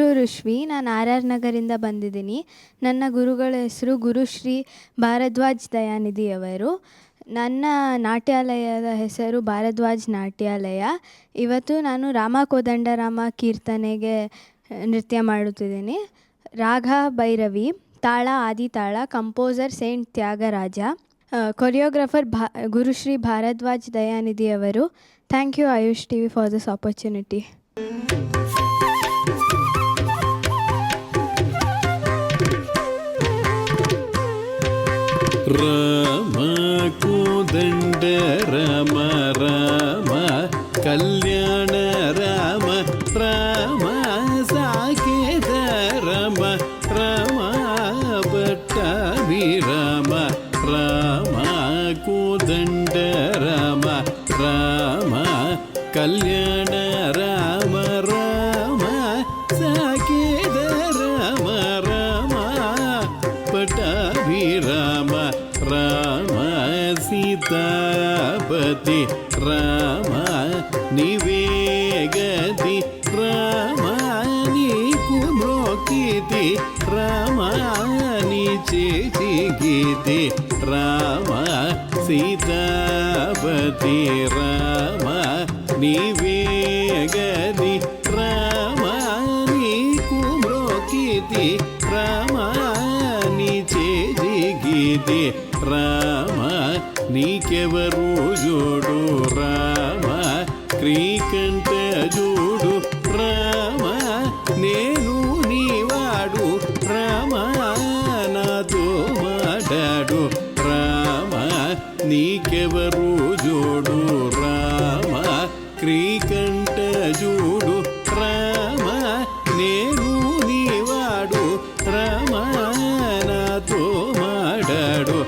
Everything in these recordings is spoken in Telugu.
ಹೆಸರು ಋಷ್ವಿ. ನಾನು RR ನಗರಿಂದ ಬಂದಿದ್ದೀನಿ. ನನ್ನ ಗುರುಗಳ ಹೆಸರು ಗುರುಶ್ರೀ ಭಾರದ್ವಾಜ್ ದಯಾನಿಧಿಯವರು. ನನ್ನ ನಾಟ್ಯಾಲಯದ ಹೆಸರು ಭಾರದ್ವಾಜ್ ನಾಟ್ಯಾಲಯ. ಇವತ್ತು ನಾನು ರಾಮ ಕೋದಂಡರಾಮ ಕೀರ್ತನೆಗೆ ನೃತ್ಯ ಮಾಡುತ್ತಿದ್ದೀನಿ. ರಾಗ ಭೈರವಿ, ತಾಳ ಆದಿತಾಳ, composer saint Tyagaraja, choreographer Gurushri Bharadwaj ದಯಾನಿಧಿಯವರು. Thank you Ayush TV for this opportunity. Rama Kodanda Rama Rama Kalyana Rama Rama Saketa Rama Rama Pattabhirama Rama Kodanda Rama Rama Kalyana Rama Rama Saketa Rama Rama Pattabhirama Rama Sitapati Rama ನಿವೇಗತಿ ರಾಮ ನೀಕು ಮ್ರೋಕಿತಿ ರಾಮ ನೀಚೇಚಿ ಗೀತಿ ರಾಮ ಸೀತಾಪತಿ ರಾಮ ನಿವೇಗತಿ ರಾಮ ನೀಕು ಮ್ರೋಕಿತಿ ರಾಮ ನೀಚೇಚಿ ಗೀತಿ రామ నీకెవరు జోడు రామ క్రీకంఠ జోడు రామ నేను నీవాడు రామ నాతో మాట్లాడు రామ నీకెవరు జోడు రామ క్రీకంఠ జోడు రామ నేను నీవాడు రామ నాతో మాట్లాడు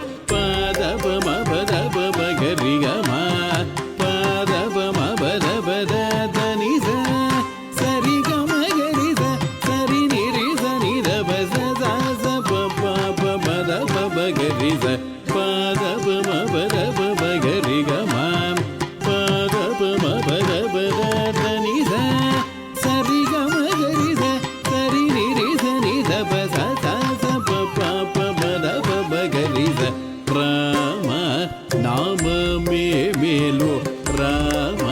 రామ నామమే మేలు రామ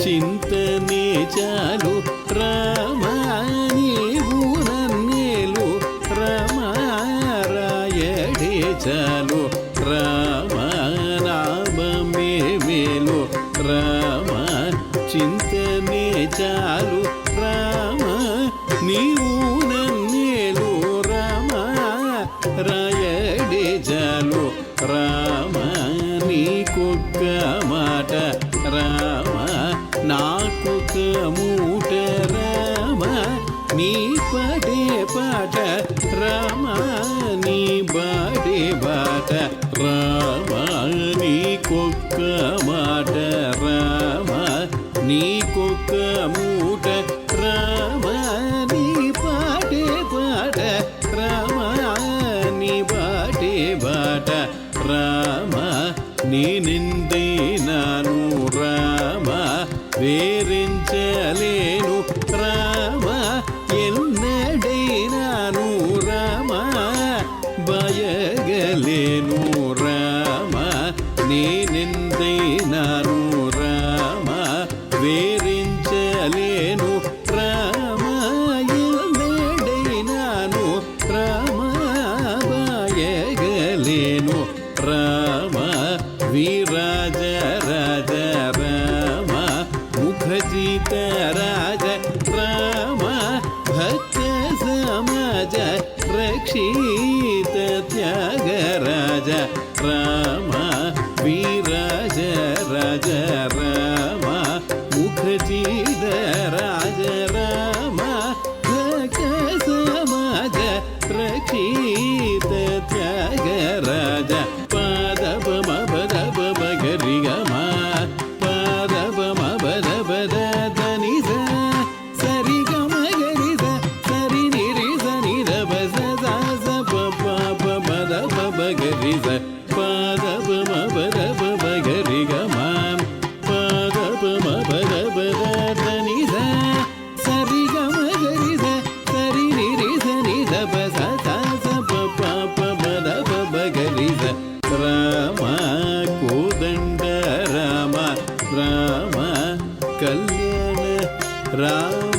చింతనే చాలు రామ నీవు నన్నేలు రామ రాయడే చాలు రామ నామమే మేలు రామ చింతనే చాలు రామ నీవు నన్నేలు రామ రాయడే చాలు రామ నీకొక్క మాట రామ నాకొక మూట రామ నీ పడే పాట రామ నీ బాడే బాట రామ నీకొక్క మాట రామ నీకొక్క మూట రామ నీ పాడే పాట రామ నీ బాడే బాట రామ నేనెందే నాను రామ వేరించలేను రామ ఎన్నడే నాను రామ బయగలేను రామ నేనెందే నాను రామ వేరించలేను రామ ఎన్నడే నాను రామ బయగలేను రామ వీరాజ రాజ రామ ముఖజిత రాజ రామ భక్త సమాజ రక్షిత త్యాగరాజ రామ వీరాజ రాజ రామ ముఖజిత రాజ రామ భక్త సమాజ రక్షిత త్యాగరాజ Sa ರಾಮ